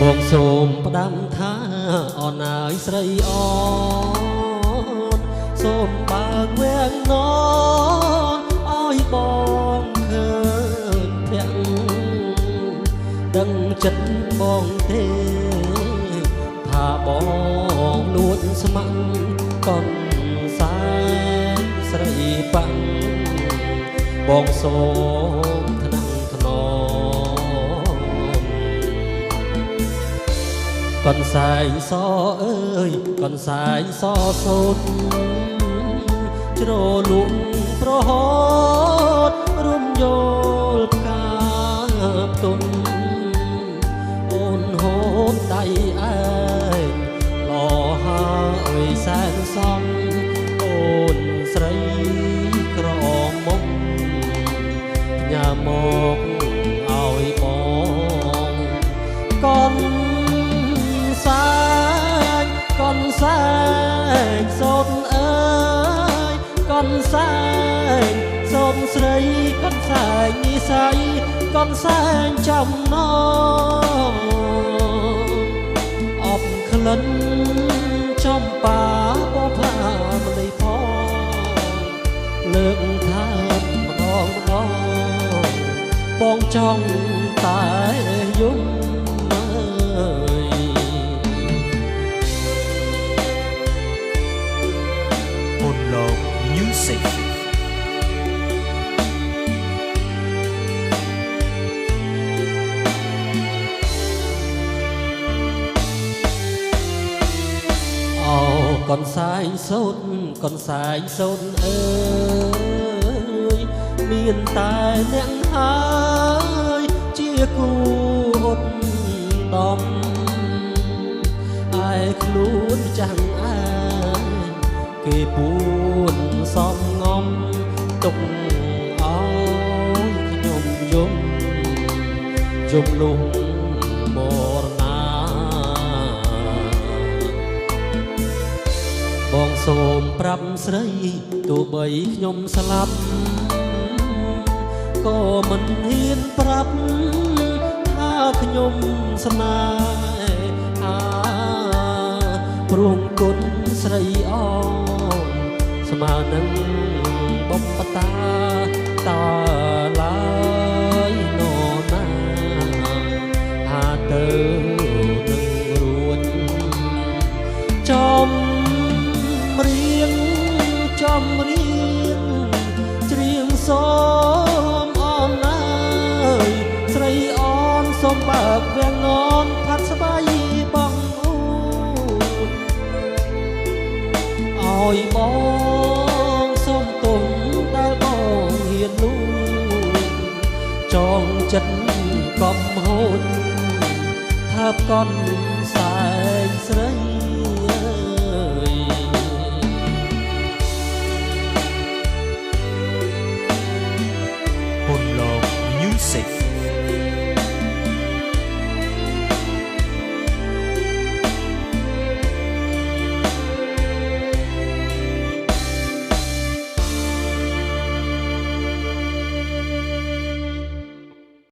បងសូមផ្ដាំថាអូនអើយស្រីអូនសូមបើកវាំងននឲ្យបងឃើញធាក់ដឹងចិត្តបងទេថាបងលួចស្ម័គ្រកូនសែនស្រីប៉ាំងបងសូមថ្នាំងថ្នមកូនសែងសអើយកូនសែងសសូនជ្រលក់ប្រហូតរំយល់ផ្កាផ្ទុំអូនហូតដៃឯងឡហើយសែនសំអូនស្រីក្រមុំញ៉ាមកឲ្យបងកូនសែងសូនអើយកូនសែងសូនស្រីកូនសែងនិស័យកូនសែងចំណងអបក្លិនចំបាបផាមលីផងលើកថាម្ដងបងចង់តែយំMusic អូកូនសែងសូនកូនសែងសូនអើយមានតែអ្នកហើយជាគូអត់ដំឯខ្លួនចាំងអាគេពួនសំងំទុកឲ្យខ្ញុំយំលុះមរណាបងសូមប្រាប់ស្រីទោះបីខ្ញុំស្លាប់ក៏មិនហ៊ានប្រាប់ថាខ្ញុំស្នេហាព្រមគុណស្រីអងស្មើនឹងបំបតាតឡើយនរណាហាទៅនឹងរួចចំរៀងច្រៀងសូមអូនអើយស្រីអូនសូមបើកវាំងននផាត់ស្បៃបងឲ្យបងសូមទុំដែលបងហ៊ានលួចចងចិត្តកំហូតថាកូនសែងស្រី